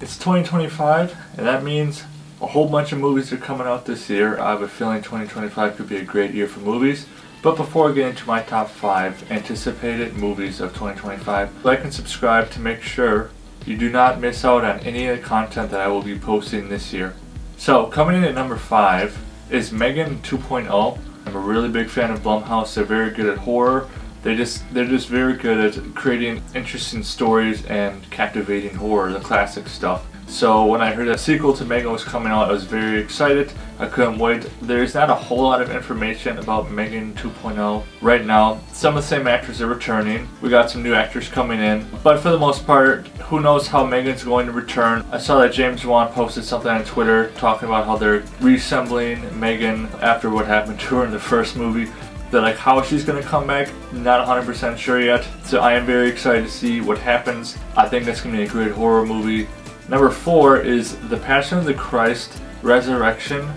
It's 2025, and that means a whole bunch of movies are coming out this year. I have a feeling 2025 could be a great year for movies. But before I get into my top 5 anticipated movies of 2025, like and subscribe to make sure you do not miss out on any of the content that I will be posting this year. So, coming in at number 5 is Megan 2.0. I'm a really big fan of Blumhouse. They're very good at horror. They're just very good at creating interesting stories and captivating horror, the classic stuff. So when I heard that sequel to Megan was coming out, I was very excited. I couldn't wait. There's not a whole lot of information about Megan 2.0 right now. Some of the same actors are returning. We got some new actors coming in. But for the most part, who knows how Megan's going to return. I saw that James Wan posted something on Twitter talking about how they're reassembling Megan after what happened to her in the first movie. That like how she's going to come back, not 100% sure yet. So I am very excited to see what happens. I think that's going to be a great horror movie. Number 4 is The Passion of the Christ Resurrection.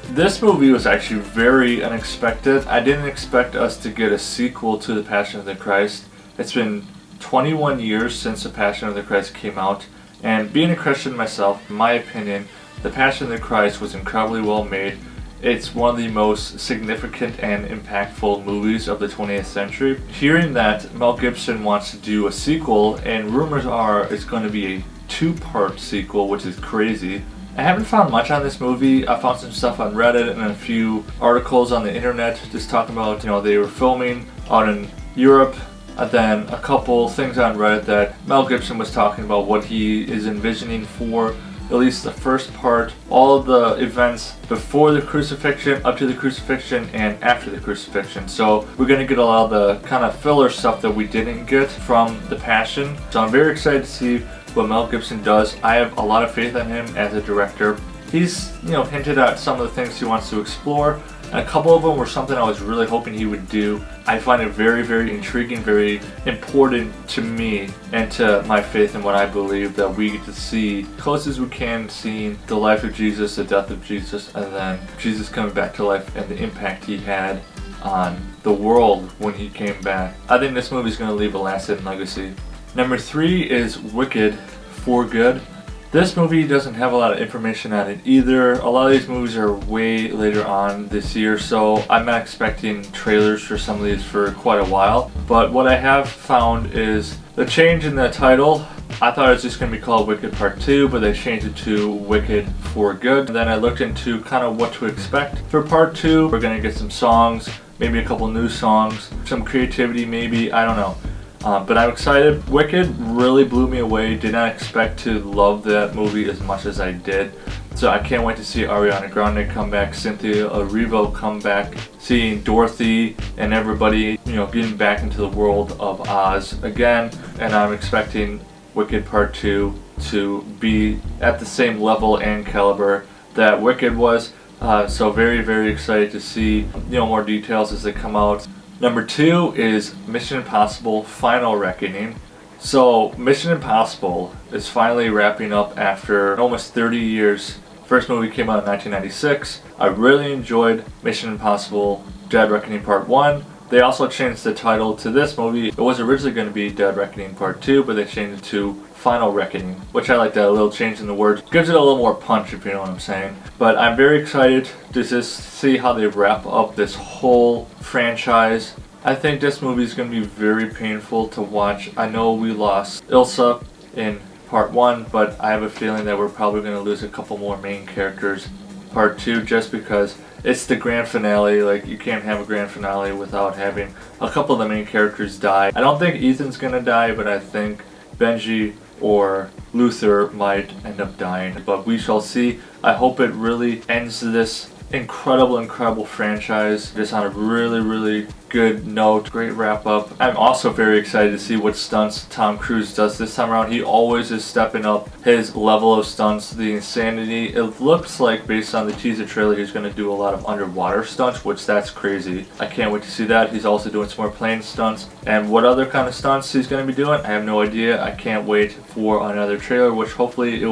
This movie was actually very unexpected. I didn't expect us to get a sequel to The Passion of the Christ. It's been 21 years since The Passion of the Christ came out, and being a Christian myself, in my opinion, The Passion of the Christ was incredibly well made. It's one of the most significant and impactful movies of the 20th century. Hearing that Mel Gibson wants to do a sequel, and rumors are it's going to be a 2-part sequel, which is crazy. I haven't found much on this movie. I found some stuff on Reddit and a few articles on the internet just talking about, they were filming out in Europe, and then a couple things on Reddit that Mel Gibson was talking about what he is envisioning for at least the first part, all of the events before the crucifixion, up to the crucifixion, and after the crucifixion. So we're going to get a lot of the kind of filler stuff that we didn't get from The Passion. So I'm very excited to see what Mel Gibson does. I have a lot of faith in him as a director. He's, hinted at some of the things he wants to explore, and a couple of them were something I was really hoping he would do. I find it very, very intriguing, very important to me and to my faith in what I believe that we get to see close as we can, seeing the life of Jesus, the death of Jesus, and then Jesus coming back to life and the impact he had on the world when he came back. I think this movie is going to leave a lasting legacy. Number 3 is Wicked for Good. This movie doesn't have a lot of information on it either. A lot of these movies are way later on this year, so I'm not expecting trailers for some of these for quite a while. But what I have found is the change in the title. I thought it was just going to be called Wicked Part 2, but they changed it to Wicked for Good. And then I looked into kind of what to expect for Part 2. We're going to get some songs, maybe a couple new songs, some creativity maybe, I don't know. But I'm excited. Wicked really blew me away. Did not expect to love that movie as much as I did. So I can't wait to see Ariana Grande come back, Cynthia Erivo come back, seeing Dorothy and everybody, getting back into the world of Oz again. And I'm expecting Wicked Part 2 to be at the same level and caliber that Wicked was. So very, very excited to see, more details as they come out. Number 2 is Mission Impossible Final Reckoning. So Mission Impossible is finally wrapping up after almost 30 years. First movie came out in 1996. I really enjoyed Mission Impossible Dead Reckoning Part 1. They also changed the title to this movie. It was originally going to be Dead Reckoning Part 2, but they changed it to Final Reckoning, which I like that, a little change in the words. Gives it a little more punch, if you know what I'm saying. But I'm very excited to just see how they wrap up this whole franchise. I think this movie is going to be very painful to watch. I know we lost Ilsa in Part 1, but I have a feeling that we're probably going to lose a couple more main characters Part 2 just because it's the grand finale. Like, you can't have a grand finale without having a couple of the main characters die. I don't think Ethan's going to die, but I think Benji or Luther might end up dying, but we shall see. I hope it really ends this incredible franchise just on a really good note. Great wrap up. I'm also very excited to see what stunts Tom Cruise does this time around. He always is stepping up his level of stunts, the insanity. It looks like, based on the teaser trailer, he's going to do a lot of underwater stunts, which that's crazy. I can't wait to see that. He's also doing some more plane stunts. And what other kind of stunts he's going to be doing, I have no idea. I can't wait for another trailer, which hopefully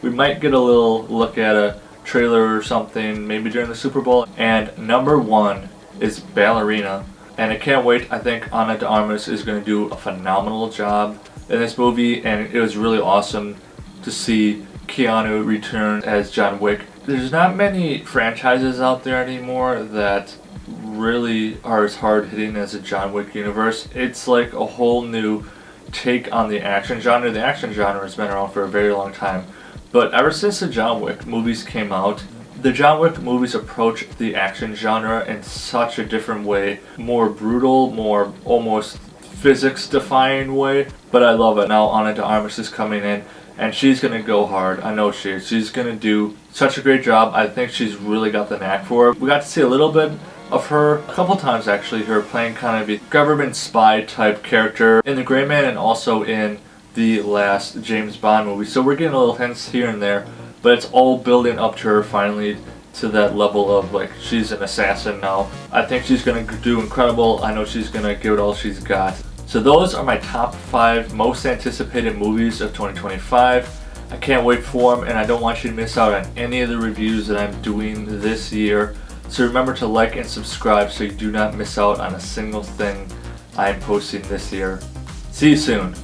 we might get a little look at a trailer or something maybe during the Super Bowl. And number 1 is Ballerina, and I can't wait. I think Ana de Armas is going to do a phenomenal job in this movie, and it was really awesome to see Keanu return as John Wick. There's not many franchises out there anymore that really are as hard hitting as the John Wick universe. It's like a whole new take on the action genre. The action genre has been around for a very long time, but ever since the John Wick movies came out, the John Wick movies approach the action genre in such a different way, more brutal, more almost physics-defying way, but I love it. Now Ana de Armas is coming in, and she's going to go hard. I know she is. She's going to do such a great job. I think she's really got the knack for it. We got to see a little bit of her, a couple times actually, her playing kind of a government spy type character in The Gray Man and also in the last James Bond movie. So we're getting a little hints here and there, but it's all building up to her finally to that level of like she's an assassin now. I think she's going to do incredible. I know she's going to give it all she's got. So those are my top 5 most anticipated movies of 2025. I can't wait for them, and I don't want you to miss out on any of the reviews that I'm doing this year. So remember to like and subscribe so you do not miss out on a single thing I'm posting this year. See you soon.